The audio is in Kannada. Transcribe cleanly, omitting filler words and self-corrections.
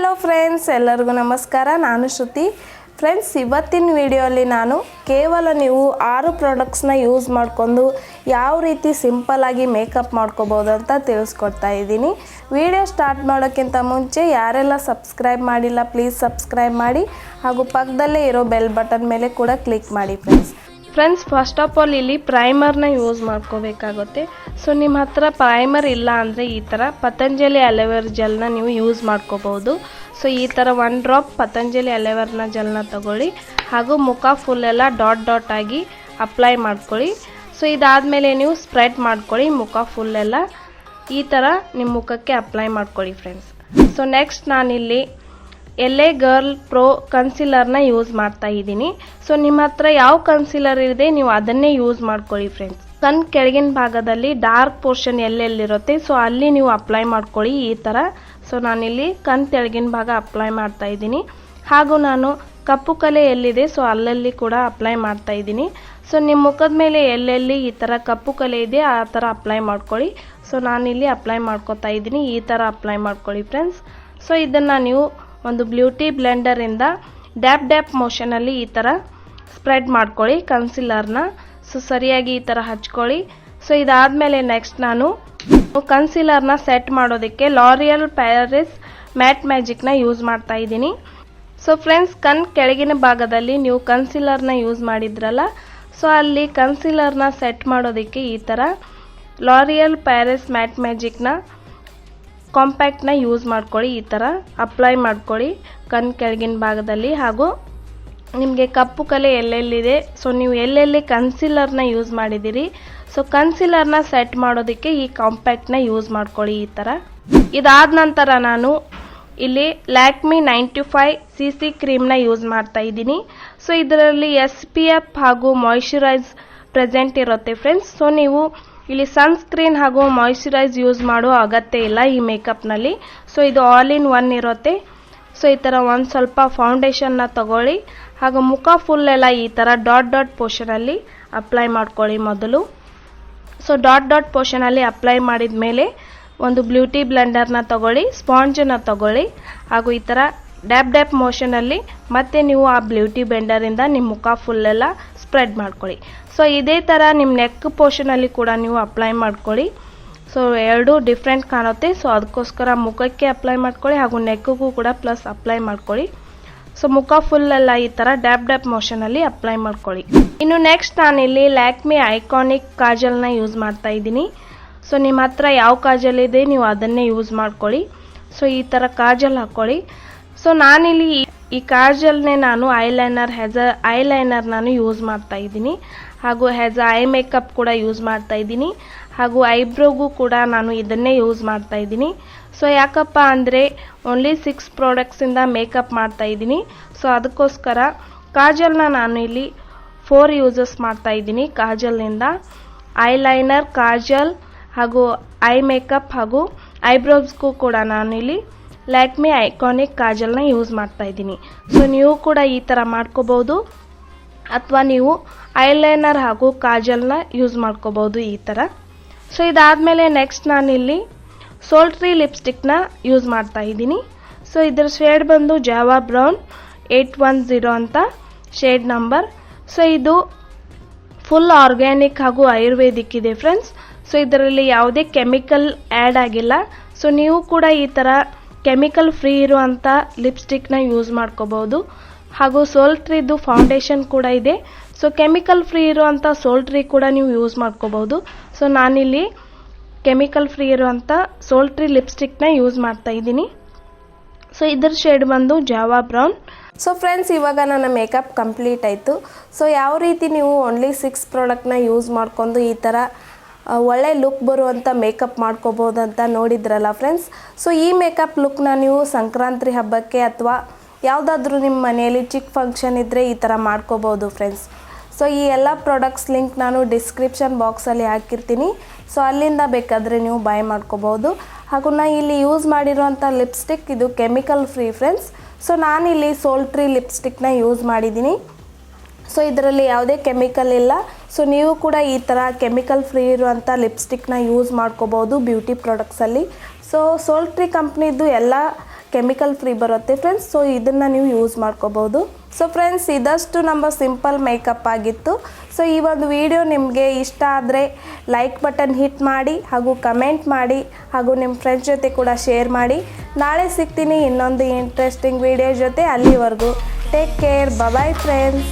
ಹಲೋ ಫ್ರೆಂಡ್ಸ್, ಎಲ್ಲರಿಗೂ ನಮಸ್ಕಾರ. ನಾನು ಶ್ರುತಿ. ಫ್ರೆಂಡ್ಸ್, ಇವತ್ತಿನ ವಿಡಿಯೋಲಿ ನಾನು ಕೇವಲ ನೀವು 6 ಪ್ರಾಡಕ್ಟ್ಸ್ನ ಯೂಸ್ ಮಾಡಿಕೊಂಡು ಯಾವ ರೀತಿ ಸಿಂಪಲ್ಲಾಗಿ ಮೇಕಪ್ ಮಾಡ್ಕೋಬೋದು ಅಂತ ತಿಳಿಸ್ಕೊಡ್ತಾ ಇದ್ದೀನಿ. ವಿಡಿಯೋ ಸ್ಟಾರ್ಟ್ ಮಾಡೋಕ್ಕಿಂತ ಮುಂಚೆ ಯಾರೆಲ್ಲ ಸಬ್ಸ್ಕ್ರೈಬ್ ಮಾಡಿಲ್ಲ ಪ್ಲೀಸ್ ಸಬ್ಸ್ಕ್ರೈಬ್ ಮಾಡಿ, ಹಾಗೂ ಪಕ್ಕದಲ್ಲೇ ಇರೋ ಬೆಲ್ ಬಟನ್ ಮೇಲೆ ಕೂಡ ಕ್ಲಿಕ್ ಮಾಡಿ. ಫ್ರೆಂಡ್ಸ್, ಫಸ್ಟ್ ಆಫ್ ಆಲ್ ಇಲ್ಲಿ ಪ್ರೈಮರ್ನ ಯೂಸ್ ಮಾಡ್ಕೋಬೇಕಾಗುತ್ತೆ. ಸೊ ನಿಮ್ಮ ಹತ್ರ ಪ್ರೈಮರ್ ಇಲ್ಲ ಅಂದರೆ ಈ ಥರ ಪತಂಜಲಿ ಅಲೋವೆರಾ ಜೆಲ್ನ ನೀವು ಯೂಸ್ ಮಾಡ್ಕೋಬೋದು. ಸೊ ಈ ಥರ 1 ಡ್ರಾಪ್ ಪತಂಜಲಿ ಅಲೋವೆರಾ ಜೆಲ್ನ ತಗೊಳ್ಳಿ, ಹಾಗೂ ಮುಖ ಫುಲ್ಲೆಲ್ಲ ಡಾಟ್ ಆಗಿ ಅಪ್ಲೈ ಮಾಡ್ಕೊಳ್ಳಿ. ಸೊ ಇದಾದಮೇಲೆ ನೀವು ಸ್ಪ್ರೆಡ್ ಮಾಡ್ಕೊಳ್ಳಿ, ಮುಖ ಫುಲ್ಲೆಲ್ಲ ಈ ಥರ ನಿಮ್ಮ ಮುಖಕ್ಕೆ ಅಪ್ಲೈ ಮಾಡ್ಕೊಳ್ಳಿ ಫ್ರೆಂಡ್ಸ್. ಸೊ ನೆಕ್ಸ್ಟ್ ನಾನಿಲ್ಲಿ LA ಗರ್ಲ್ ಪ್ರೋ ಕನ್ಸಿಲರ್ನ ಯೂಸ್ ಮಾಡ್ತಾ ಇದ್ದೀನಿ. ಸೊ ನಿಮ್ಮ ಹತ್ರ ಯಾವ ಕನ್ಸಿಲರ್ ಇದೆ ನೀವು ಅದನ್ನೇ ಯೂಸ್ ಮಾಡ್ಕೊಳ್ಳಿ ಫ್ರೆಂಡ್ಸ್. ಕಣ್ ಕೆಳಗಿನ ಭಾಗದಲ್ಲಿ ಡಾರ್ಕ್ ಪೋರ್ಷನ್ ಎಲ್ಲೆಲ್ಲಿರುತ್ತೆ ಸೊ ಅಲ್ಲಿ ನೀವು ಅಪ್ಲೈ ಮಾಡ್ಕೊಳ್ಳಿ ಈ ಥರ. ಸೊ ನಾನಿಲ್ಲಿ ಕಣ್ ಕೆಳಗಿನ ಭಾಗ ಅಪ್ಲೈ ಮಾಡ್ತಾ ಇದ್ದೀನಿ, ಹಾಗೂ ನಾನು ಕಪ್ಪು ಕಲೆ ಎಲ್ಲಿದೆ ಸೊ ಅಲ್ಲಲ್ಲಿ ಕೂಡ ಅಪ್ಲೈ ಮಾಡ್ತಾ ಇದ್ದೀನಿ. ಸೊ ನಿಮ್ಮ ಮುಖದ ಮೇಲೆ ಎಲ್ಲೆಲ್ಲಿ ಈ ಥರ ಕಪ್ಪು ಕಲೆ ಇದೆ ಆ ಥರ ಅಪ್ಲೈ ಮಾಡ್ಕೊಳ್ಳಿ. ಸೊ ನಾನಿಲ್ಲಿ ಅಪ್ಲೈ ಮಾಡ್ಕೊತಾ ಇದ್ದೀನಿ, ಈ ಥರ ಅಪ್ಲೈ ಮಾಡ್ಕೊಳ್ಳಿ ಫ್ರೆಂಡ್ಸ್. ಸೊ ಇದನ್ನು ನೀವು ಒಂದು ಬ್ಯೂಟಿ ಬ್ಲೆಂಡರಿಂದ ಡ್ಯಾಪ್ ಮೋಷನಲ್ಲಿ ಈ ಥರ ಸ್ಪ್ರೆಡ್ ಮಾಡ್ಕೊಳ್ಳಿ ಕನ್ಸಿಲರ್ನ. ಸೊ ಸರಿಯಾಗಿ ಈ ಥರ ಹಚ್ಕೊಳ್ಳಿ. ಸೊ ಇದಾದಮೇಲೆ ನೆಕ್ಸ್ಟ್ ನಾನು ಕನ್ಸಿಲರ್ನ ಸೆಟ್ ಮಾಡೋದಕ್ಕೆ ಲಾರಿಯಲ್ ಪ್ಯಾರಿಸ್ ಮ್ಯಾಟ್ ಮ್ಯಾಜಿಕ್ನ ಯೂಸ್ ಮಾಡ್ತಾ ಇದ್ದೀನಿ. ಸೊ ಫ್ರೆಂಡ್ಸ್, ಕಣ್ ಕೆಳಗಿನ ಭಾಗದಲ್ಲಿ ನೀವು ಕನ್ಸಿಲರ್ನ ಯೂಸ್ ಮಾಡಿದ್ರಲ್ಲ, ಸೊ ಅಲ್ಲಿ ಕನ್ಸಿಲರ್ನ ಸೆಟ್ ಮಾಡೋದಕ್ಕೆ ಈ ಥರ ಲಾರಿಯಲ್ ಪ್ಯಾರಿಸ್ ಮ್ಯಾಟ್ ಮ್ಯಾಜಿಕ್ನ ಕಾಂಪ್ಯಾಕ್ಟ್ನ ಯೂಸ್ ಮಾಡ್ಕೊಳ್ಳಿ. ಈ ಥರ ಅಪ್ಲೈ ಮಾಡ್ಕೊಳ್ಳಿ ಕಣ್ ಕೆಳಗಿನ ಭಾಗದಲ್ಲಿ, ಹಾಗೂ ನಿಮಗೆ ಕಪ್ಪು ಕಲೆ ಎಲ್ಲೆಲ್ಲಿದೆ ಸೊ ನೀವು ಎಲ್ಲೆಲ್ಲಿ ಕನ್ಸಿಲರ್ನ ಯೂಸ್ ಮಾಡಿದ್ದೀರಿ ಸೊ ಕನ್ಸಿಲರ್ನ ಸೆಟ್ ಮಾಡೋದಕ್ಕೆ ಈ ಕಾಂಪ್ಯಾಕ್ಟ್ನ ಯೂಸ್ ಮಾಡ್ಕೊಳ್ಳಿ ಈ ಥರ. ಇದಾದ ನಂತರ ನಾನು ಇಲ್ಲಿ ಲ್ಯಾಕ್ಮಿ 95 CC ಕ್ರೀಮ್ನ ಯೂಸ್ ಮಾಡ್ತಾ ಇದ್ದೀನಿ. ಸೊ ಇದರಲ್ಲಿ SPF ಹಾಗೂ ಮಾಯಿಶ್ಚರೈಸ್ ಪ್ರೆಸೆಂಟ್ ಇರುತ್ತೆ ಫ್ರೆಂಡ್ಸ್. ಸೊ ನೀವು ಇಲ್ಲಿ ಸನ್ಸ್ಕ್ರೀನ್ ಹಾಗೂ ಮಾಯಿಶ್ಚರೈಸ್ ಯೂಸ್ ಮಾಡೋ ಅಗತ್ಯ ಇಲ್ಲ ಈ ಮೇಕಪ್ನಲ್ಲಿ. ಸೊ ಇದು ಆಲ್ ಇನ್ ಒನ್ ಇರುತ್ತೆ. ಸೊ ಈ ಥರ ಒಂದು ಸ್ವಲ್ಪ ಫೌಂಡೇಶನ್ನ ತಗೊಳ್ಳಿ, ಹಾಗೂ ಮುಖ ಫುಲ್ಲೆಲ್ಲ ಈ ಥರ ಡಾಟ್ ಪೋರ್ಷನಲ್ಲಿ ಅಪ್ಲೈ ಮಾಡ್ಕೊಳ್ಳಿ ಮೊದಲು. ಸೊ ಡಾಟ್ ಪೋರ್ಷನಲ್ಲಿ ಅಪ್ಲೈ ಮಾಡಿದ ಮೇಲೆ ಒಂದು ಬ್ಯೂಟಿ ಬ್ಲೆಂಡರ್ನ ತಗೊಳ್ಳಿ, ಸ್ಪಾಂಜನ್ನು ತಗೊಳ್ಳಿ, ಹಾಗೂ ಈ ಥರ ಡ್ಯಾಪ್ ಮೋಷನಲ್ಲಿ ಮತ್ತೆ ನೀವು ಆ ಬ್ಯೂಟಿ ಬ್ಲೆಂಡರಿಂದ ನಿಮ್ಮ ಮುಖ ಫುಲ್ಲೆಲ್ಲ ಸ್ಪ್ರೆಡ್ ಮಾಡ್ಕೊಳ್ಳಿ. ಸೊ ಇದೇ ಥರ ನಿಮ್ಮ ನೆಕ್ ಪೋರ್ಷನಲ್ಲಿ ಕೂಡ ನೀವು ಅಪ್ಲೈ ಮಾಡ್ಕೊಳ್ಳಿ. ಸೊ ಎರಡು ಡಿಫ್ರೆಂಟ್ ಕಾಣುತ್ತೆ. ಸೊ ಅದಕ್ಕೋಸ್ಕರ ಮುಖಕ್ಕೆ ಅಪ್ಲೈ ಮಾಡ್ಕೊಳ್ಳಿ, ಹಾಗೂ ನೆಕ್ಕಿಗೂ ಕೂಡ ಪ್ಲಸ್ ಅಪ್ಲೈ ಮಾಡ್ಕೊಳ್ಳಿ. ಸೊ ಮುಖ ಫುಲ್ಲೆಲ್ಲ ಈ ಥರ ಡ್ಯಾಪ್ ಮೋಷನಲ್ಲಿ ಅಪ್ಲೈ ಮಾಡ್ಕೊಳ್ಳಿ. ಇನ್ನು ನೆಕ್ಸ್ಟ್ ನಾನಿಲ್ಲಿ ಲ್ಯಾಕ್ಮಿ ಐಕಾನಿಕ್ ಕಾಜಲ್ನ ಯೂಸ್ ಮಾಡ್ತಾ ಇದ್ದೀನಿ. ಸೊ ನಿಮ್ಮ ಹತ್ರ ಯಾವ ಕಾಜಲ್ ಇದೆ ನೀವು ಅದನ್ನೇ ಯೂಸ್ ಮಾಡ್ಕೊಳ್ಳಿ. ಸೊ ಈ ಥರ ಕಾಜಲ್ ಹಾಕ್ಕೊಳ್ಳಿ. ಸೊ ನಾನಿಲ್ಲಿ ಈ ಕಾಜಲ್ನೇ ನಾನು ಐಲೈನರ್ ನಾನು ಯೂಸ್ ಮಾಡ್ತಾ ಇದ್ದೀನಿ, ಹಾಗೂ ಐ ಮೇಕಪ್ ಕೂಡ ಯೂಸ್ ಮಾಡ್ತಾ ಇದ್ದೀನಿ, ಹಾಗೂ ಐಬ್ರೋಗೂ ಕೂಡ ನಾನು ಇದನ್ನೇ ಯೂಸ್ ಮಾಡ್ತಾ ಇದ್ದೀನಿ. ಸೊ ಯಾಕಪ್ಪ ಅಂದರೆ ಓನ್ಲಿ 6 ಪ್ರಾಡಕ್ಟ್ಸಿಂದ ಮೇಕಪ್ ಮಾಡ್ತಾ ಇದ್ದೀನಿ. ಸೊ ಅದಕ್ಕೋಸ್ಕರ ಕಾಜಲ್ನ ನಾನು ಇಲ್ಲಿ 4 ಯೂಸಸ್ ಮಾಡ್ತಾ ಇದ್ದೀನಿ. ಕಾಜಲ್ನಿಂದ ಐಲೈನರ್, ಕಾಜಲ್, ಹಾಗೂ ಐ ಮೇಕಪ್ ಹಾಗೂ ಐಬ್ರೋಸ್ಗೂ ಕೂಡ ನಾನು ಇಲ್ಲಿ ಲ್ಯಾಕ್ಮಿ ಐಕಾನಿಕ್ ಕಾಜಲ್ನ ಯೂಸ್ ಮಾಡ್ತಾ ಇದ್ದೀನಿ. ಸೊ ನೀವು ಕೂಡ ಈ ಥರ ಮಾಡ್ಕೋಬೋದು, ಅಥವಾ ನೀವು ಐಲೈನರ್ ಹಾಗೂ ಕಾಜಲ್ನ ಯೂಸ್ ಮಾಡ್ಕೋಬೋದು ಈ ಥರ. ಸೊ ಇದಾದಮೇಲೆ ನೆಕ್ಸ್ಟ್ ನಾನಿಲ್ಲಿ ಸೋಲ್ಟ್ರಿ ಲಿಪ್ಸ್ಟಿಕ್ನ ಯೂಸ್ ಮಾಡ್ತಾ ಇದ್ದೀನಿ. ಸೊ ಇದರ ಶೇಡ್ ಬಂದು ಜಾವಾ ಬ್ರೌನ್ 810 ಅಂತ ಶೇಡ್ ನಂಬರ್. ಸೊ ಇದು ಫುಲ್ ಆರ್ಗ್ಯಾನಿಕ್ ಹಾಗೂ ಆಯುರ್ವೇದಿಕ್ ಇದೆ ಫ್ರೆಂಡ್ಸ್. ಸೊ ಇದರಲ್ಲಿ ಯಾವುದೇ ಕೆಮಿಕಲ್ ಆ್ಯಡ್ ಆಗಿಲ್ಲ. ಸೊ ನೀವು ಕೂಡ ಈ ಥರ ಕೆಮಿಕಲ್ ಫ್ರೀ ಇರುವಂಥ ಲಿಪ್ಸ್ಟಿಕ್ನ ಯೂಸ್ ಮಾಡ್ಕೋಬೋದು, ಹಾಗೂ ಸೋಲ್ಟ್ರಿದು ಫೌಂಡೇಶನ್ ಕೂಡ ಇದೆ. ಸೊ ಕೆಮಿಕಲ್ ಫ್ರೀ ಇರುವಂಥ ಸೋಲ್ಟ್ರಿ ಕೂಡ ನೀವು ಯೂಸ್ ಮಾಡ್ಕೋಬೋದು. ಸೊ ನಾನಿಲ್ಲಿ ಕೆಮಿಕಲ್ ಫ್ರೀ ಇರುವಂಥ ಸೋಲ್ಟ್ರಿ ಲಿಪ್ಸ್ಟಿಕ್ನ ಯೂಸ್ ಮಾಡ್ತಾ ಇದ್ದೀನಿ. ಸೊ ಇದರ ಶೇಡ್ ಬಂದು ಜಾವಾ ಬ್ರೌನ್. ಸೊ ಫ್ರೆಂಡ್ಸ್, ಇವಾಗ ನನ್ನ ಮೇಕಪ್ ಕಂಪ್ಲೀಟ್ ಆಯಿತು. ಸೊ ಯಾವ ರೀತಿ ನೀವು ಓನ್ಲಿ 6 ಪ್ರಾಡಕ್ಟ್ನ ಯೂಸ್ ಮಾಡ್ಕೊಂಡು ಈ ಥರ ಒಳ್ಳೆ ಲುಕ್ ಬರುವಂಥ ಮೇಕಪ್ ಮಾಡ್ಕೋಬೋದು ಅಂತ ನೋಡಿದ್ರಲ್ಲ ಫ್ರೆಂಡ್ಸ್. ಸೊ ಈ ಮೇಕಪ್ ಲುಕ್ನ ನೀವು ಸಂಕ್ರಾಂತಿ ಹಬ್ಬಕ್ಕೆ ಅಥವಾ ಯಾವುದಾದ್ರೂ ನಿಮ್ಮ ಮನೆಯಲ್ಲಿ ಚಿಕ್ಕ ಫಂಕ್ಷನ್ ಇದ್ದರೆ ಈ ಥರ ಮಾಡ್ಕೋಬೋದು ಫ್ರೆಂಡ್ಸ್. ಸೊ ಈ ಎಲ್ಲ ಪ್ರಾಡಕ್ಟ್ಸ್ ಲಿಂಕ್ ನಾನು ಡಿಸ್ಕ್ರಿಪ್ಷನ್ ಬಾಕ್ಸಲ್ಲಿ ಹಾಕಿರ್ತೀನಿ. ಸೊ ಅಲ್ಲಿಂದ ಬೇಕಾದರೆ ನೀವು ಬೈ ಮಾಡ್ಕೋಬೋದು. ಹಾಗೂ ನಾನು ಇಲ್ಲಿ ಯೂಸ್ ಮಾಡಿರೋಂಥ ಲಿಪ್ಸ್ಟಿಕ್ ಇದು ಕೆಮಿಕಲ್ ಫ್ರೀ ಫ್ರೆಂಡ್ಸ್. ಸೊ ನಾನಿಲ್ಲಿ ಸೋಲ್ಟ್ರಿ ಲಿಪ್ಸ್ಟಿಕ್ನ ಯೂಸ್ ಮಾಡಿದ್ದೀನಿ. ಸೊ ಇದರಲ್ಲಿ ಯಾವುದೇ ಕೆಮಿಕಲ್ ಇಲ್ಲ. ಸೊ ನೀವು ಕೂಡ ಈ ಥರ ಕೆಮಿಕಲ್ ಫ್ರೀ ಇರುವಂಥ ಲಿಪ್ಸ್ಟಿಕ್ನ ಯೂಸ್ ಮಾಡ್ಕೋಬೋದು ಬ್ಯೂಟಿ ಪ್ರಾಡಕ್ಟ್ಸಲ್ಲಿ. ಸೊ ಸೋಲ್ಟ್ರಿ ಕಂಪ್ನಿದು ಎಲ್ಲ ಕೆಮಿಕಲ್ ಫ್ರೀ ಬರುತ್ತೆ ಫ್ರೆಂಡ್ಸ್. ಸೊ ಇದನ್ನು ನೀವು ಯೂಸ್ ಮಾಡ್ಕೋಬೋದು. ಸೊ ಫ್ರೆಂಡ್ಸ್, ಇದಷ್ಟು ನಮ್ಮ ಸಿಂಪಲ್ ಮೇಕಪ್ ಆಗಿತ್ತು. ಸೊ ಈ ಒಂದು ವಿಡಿಯೋ ನಿಮಗೆ ಇಷ್ಟ ಆದರೆ ಲೈಕ್ ಬಟನ್ ಹಿಟ್ ಮಾಡಿ ಹಾಗೂ ಕಮೆಂಟ್ ಮಾಡಿ ಹಾಗೂ ನಿಮ್ಮ ಫ್ರೆಂಡ್ಸ್ ಜೊತೆ ಕೂಡ ಶೇರ್ ಮಾಡಿ. ನಾಳೆ ಸಿಗ್ತೀನಿ ಇನ್ನೊಂದು ಇಂಟ್ರೆಸ್ಟಿಂಗ್ ವಿಡಿಯೋ ಜೊತೆ. ಅಲ್ಲಿವರೆಗೂ ಟೇಕ್ ಕೇರ್. Bye friends.